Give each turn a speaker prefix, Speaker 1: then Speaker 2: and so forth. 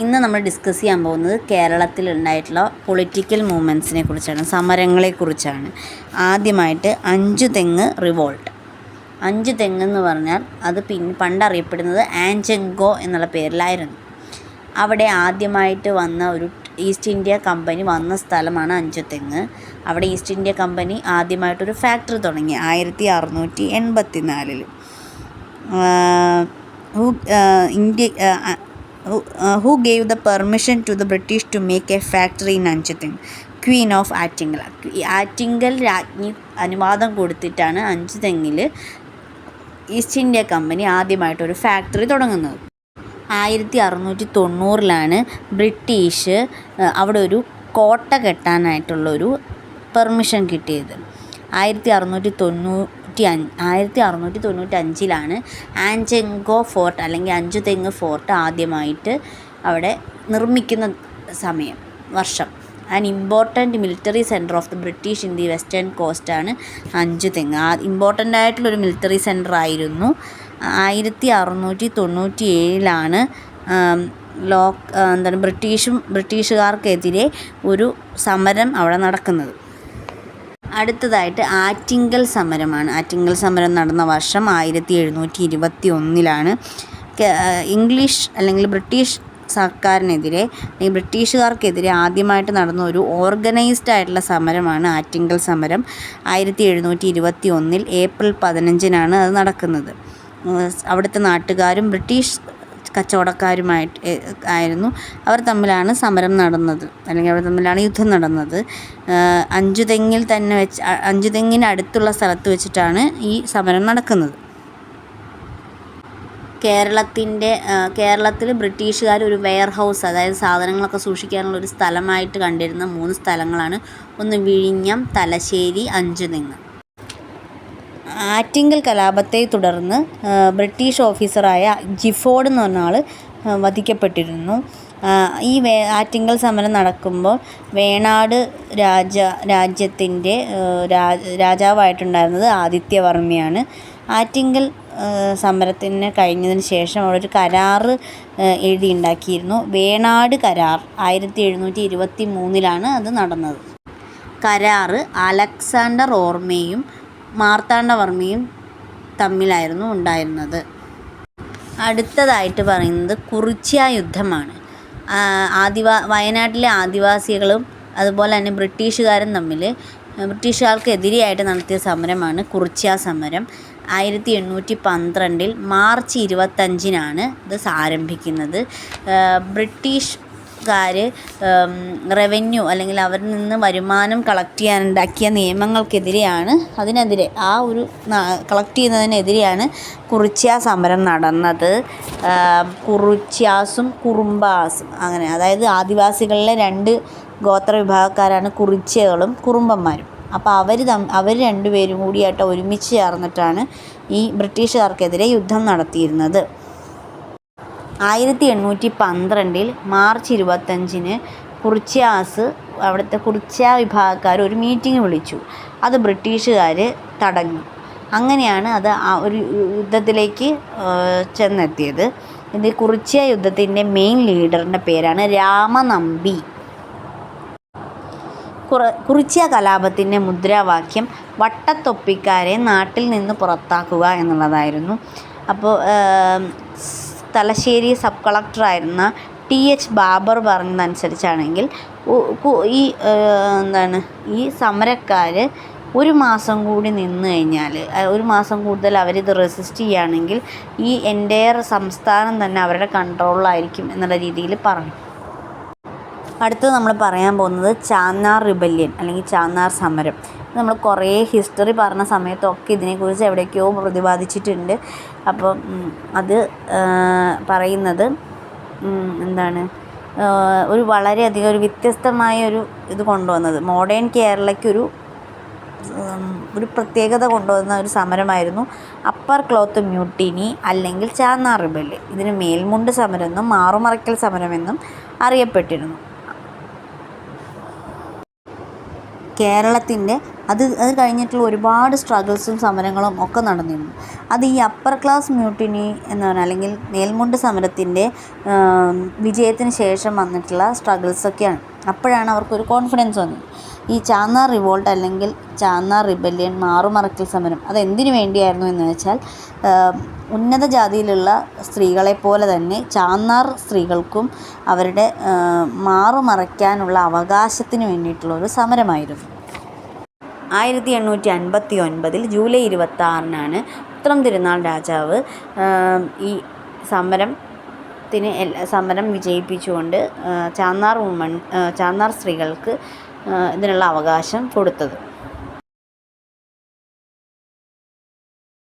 Speaker 1: ഇന്ന് നമ്മൾ ഡിസ്കസ് ചെയ്യാൻ പോകുന്നത് കേരളത്തിലുണ്ടായിട്ടുള്ള പൊളിറ്റിക്കൽ മൂവ്മെൻറ്റ്സിനെ കുറിച്ചാണ്, സമരങ്ങളെക്കുറിച്ചാണ്. ആദ്യമായിട്ട് അഞ്ചുതെങ്ങ് റിവോൾട്ട്. അഞ്ചുതെങ്ങ് എന്ന് പറഞ്ഞാൽ അത് പണ്ടറിയപ്പെടുന്നത് ആഞ്ചെങ്കോ എന്നുള്ള പേരിലായിരുന്നു. അവിടെ ആദ്യമായിട്ട് വന്ന ഒരു ഈസ്റ്റ് ഇന്ത്യ കമ്പനി വന്ന സ്ഥലമാണ് അഞ്ചുതെങ്ങ്. അവിടെ ഈസ്റ്റ് ഇന്ത്യ കമ്പനി ആദ്യമായിട്ടൊരു ഫാക്ടറി തുടങ്ങി 1684. Who gave the permission to the British to make a factory in Anjuteng? Queen of Attingal. Attingal രാജ്ഞി അനുവാദം കൊടുത്തിട്ടാണ് അഞ്ചുതെങ്ങിൽ ഈസ്റ്റ് ഇന്ത്യ കമ്പനി ആദ്യമായിട്ടൊരു ഫാക്ടറി തുടങ്ങുന്നത്. 1690 ബ്രിട്ടീഷ് അവിടെ ഒരു കോട്ട കെട്ടാനായിട്ടുള്ളൊരു പെർമിഷൻ കിട്ടിയത്. 1695 ആഞ്ചെങ്കോ ഫോർട്ട് അല്ലെങ്കിൽ അഞ്ചുതെങ്ങ് ഫോർട്ട് ആദ്യമായിട്ട് അവിടെ നിർമ്മിക്കുന്ന വർഷം. An important military centre of the British in the western കോസ്റ്റാണ് അഞ്ചുതെങ്ങ്. ഇമ്പോർട്ടൻ്റ് ആയിട്ടുള്ളൊരു മിലിറ്ററി സെൻറ്റർ ആയിരുന്നു. 1697 ബ്രിട്ടീഷുകാർക്കെതിരെ ഒരു സമരം അവിടെ നടക്കുന്നത്. അടുത്തതായിട്ട് ആറ്റിങ്കൽ സമരമാണ്. ആറ്റിങ്കൽ സമരം നടന്ന വർഷം 1721. ഇംഗ്ലീഷ് അല്ലെങ്കിൽ ബ്രിട്ടീഷ് സർക്കാരിനെതിരെ അല്ലെങ്കിൽ ബ്രിട്ടീഷുകാർക്കെതിരെ ആദ്യമായിട്ട് നടന്ന ഒരു ഓർഗനൈസ്ഡ് ആയിട്ടുള്ള സമരമാണ് ആറ്റിങ്കൽ സമരം. 1721 ഏപ്രിൽ 15 അത് നടക്കുന്നത്. അവിടുത്തെ നാട്ടുകാരും ബ്രിട്ടീഷ് കച്ചവടക്കാരുമായിട്ട് ആയിരുന്നു. അവർ തമ്മിലാണ് സമരം നടന്നത്, അല്ലെങ്കിൽ അവർ തമ്മിലാണ് യുദ്ധം നടന്നത്. അഞ്ചുതെങ്ങിന് അടുത്തുള്ള സ്ഥലത്ത് വെച്ചിട്ടാണ് ഈ സമരം നടക്കുന്നത്. കേരളത്തിൽ ബ്രിട്ടീഷുകാർ ഒരു വെയർ ഹൗസ്, അതായത് സാധനങ്ങളൊക്കെ സൂക്ഷിക്കാനുള്ള ഒരു സ്ഥലമായിട്ട് കണ്ടിരുന്ന 3 സ്ഥലങ്ങളാണ്. ഒന്ന് വിഴിഞ്ഞം, തലശ്ശേരി, അഞ്ചുതെങ്ങ്. ആറ്റിങ്കൽ കലാപത്തെ തുടർന്ന് ബ്രിട്ടീഷ് ഓഫീസറായ ജിഫോർഡ് എന്ന് പറഞ്ഞ ആൾ വധിക്കപ്പെട്ടിരുന്നു. ഈ ആറ്റിങ്കൽ സമരം നടക്കുമ്പോൾ വേണാട് രാജ്യത്തിൻ്റെ രാജാവായിട്ടുണ്ടായിരുന്നത് ആദിത്യവർമ്മയാണ്. ആറ്റിങ്കൽ സമരത്തിന് കഴിഞ്ഞതിന് ശേഷം അവിടെ ഒരു കരാറ് എഴുതിയുണ്ടാക്കിയിരുന്നു. വേണാട് കരാർ 1723 അത് നടന്നത്. കരാറ് അലക്സാണ്ടർ ഓർമ്മയും മാർത്താണ്ഡവർമ്മയും തമ്മിലായിരുന്നു ഉണ്ടായിരുന്നത്. അടുത്തതായിട്ട് പറയുന്നത് കുറിച്യ യുദ്ധമാണ്. വയനാട്ടിലെ ആദിവാസികളും അതുപോലെ തന്നെ ബ്രിട്ടീഷുകാരും ബ്രിട്ടീഷുകാർക്കെതിരെയായിട്ട് നടത്തിയ സമരമാണ് കുറിച്യ സമരം. 1812 മാർച്ച് 25 ഇത് ആരംഭിക്കുന്നത്. ബ്രിട്ടീഷുകാർ റവന്യൂ അല്ലെങ്കിൽ അവരിൽ നിന്ന് വരുമാനം കളക്ട് ചെയ്യാനുണ്ടാക്കിയ നിയമങ്ങൾക്കെതിരെയാണ് കളക്ട് ചെയ്യുന്നതിനെതിരെയാണ് കുറിച്യ സമരം നടന്നത്. കുറിച്യാസും കുറുമ്പാസും അങ്ങനെ, അതായത് ആദിവാസികളിലെ 2 ഗോത്ര വിഭാഗക്കാരാണ് കുറിച്യകളും കുറുമ്പന്മാരും. അപ്പോൾ അവർ രണ്ടുപേരും കൂടിയായിട്ട് ഒരുമിച്ച് ചേർന്നിട്ടാണ് ഈ ബ്രിട്ടീഷുകാർക്കെതിരെ യുദ്ധം നടത്തിയിരുന്നത്. 1812 മാർച്ച് 25 അവിടുത്തെ കുറിച്യ വിഭാഗക്കാർ ഒരു മീറ്റിംഗ് വിളിച്ചു. അത് ബ്രിട്ടീഷുകാർ തടഞ്ഞു. അങ്ങനെയാണ് അത് ഒരു യുദ്ധത്തിലേക്ക് ചെന്നെത്തിയത്. ഇത് കുറിച്യ യുദ്ധത്തിൻ്റെ മെയിൻ ലീഡറിൻ്റെ പേരാണ് രാമനമ്പി. കുറിച്യ കലാപത്തിൻ്റെ മുദ്രാവാക്യം വട്ടത്തൊപ്പിക്കാരെ നാട്ടിൽ നിന്ന് പുറത്താക്കുക എന്നുള്ളതായിരുന്നു. അപ്പോൾ തലശ്ശേരി സബ് കളക്ടറായിരുന്ന TH ബാബർ പറഞ്ഞതനുസരിച്ചാണെങ്കിൽ ഈ സമരക്കാർ 1 മാസം കൂടി നിന്ന് കഴിഞ്ഞാൽ, 1 മാസം കൂടുതൽ അവരിത് റെസിസ്റ്റ് ചെയ്യുകയാണെങ്കിൽ ഈ എൻ്റയർ സംസ്ഥാനം തന്നെ അവരുടെ കൺട്രോളിലായിരിക്കും എന്നുള്ള രീതിയിൽ പറഞ്ഞു. അടുത്തത് നമ്മൾ പറയാൻ പോകുന്നത് ചാന്നാർ റിബല്യൻ അല്ലെങ്കിൽ ചാന്നാർ സമരം. നമ്മൾ കുറേ ഹിസ്റ്ററി പറഞ്ഞ സമയത്തൊക്കെ ഇതിനെക്കുറിച്ച് എവിടേക്കോ പ്രതിപാദിച്ചിട്ടുണ്ട്. അപ്പം അത് പറയുന്നത് ഒരു വളരെയധികം ഒരു വ്യത്യസ്തമായ ഇത് കൊണ്ടുവന്നത്, മോഡേൺ കേരളയ്ക്കൊരു പ്രത്യേകത കൊണ്ടുവന്ന ഒരു സമരമായിരുന്നു അപ്പർ ക്ലോത്ത് മ്യൂട്ടിനി അല്ലെങ്കിൽ ചാന്നാർ റിബല്യൻ. ഇതിന് മേൽമുണ്ട് സമരമെന്നും മാറുമറയ്ക്കൽ സമരമെന്നും അറിയപ്പെട്ടിരുന്നു. കേരളത്തിൻ്റെ അത് കഴിഞ്ഞിട്ടുള്ള ഒരുപാട് സ്ട്രഗിൾസും സമരങ്ങളും ഒക്കെ നടന്നിരുന്നു. അത് ഈ അപ്പർ ക്ലാസ് മ്യൂട്ടിനി എന്ന് പറഞ്ഞാൽ അല്ലെങ്കിൽ മേൽമുണ്ട് സമരത്തിൻ്റെ വിജയത്തിന് ശേഷം വന്നിട്ടുള്ള സ്ട്രഗിൾസൊക്കെയാണ്. അപ്പോഴാണ് അവർക്കൊരു കോൺഫിഡൻസ് വന്നത്. ഈ ചാന്നാർ റിവോൾട്ട് അല്ലെങ്കിൽ ചാന്നാർ റിബല്യൻ, മാറുമറയ്ക്കൽ സമരം അതെന്തിനു വേണ്ടിയായിരുന്നു എന്ന് വെച്ചാൽ ഉന്നത ജാതിയിലുള്ള സ്ത്രീകളെപ്പോലെ തന്നെ ചാന്നാർ സ്ത്രീകൾക്കും അവരുടെ മാറുമറയ്ക്കാനുള്ള അവകാശത്തിന് വേണ്ടിയിട്ടുള്ളൊരു സമരമായിരുന്നു. 1859 ജൂലൈ 26 ഉത്രം തിരുനാൾ രാജാവ് ഈ സമരം വിജയിപ്പിച്ചുകൊണ്ട് ചാന്നാർ സ്ത്രീകൾക്ക് ഇതിനുള്ള അവകാശം കൊടുത്തത്.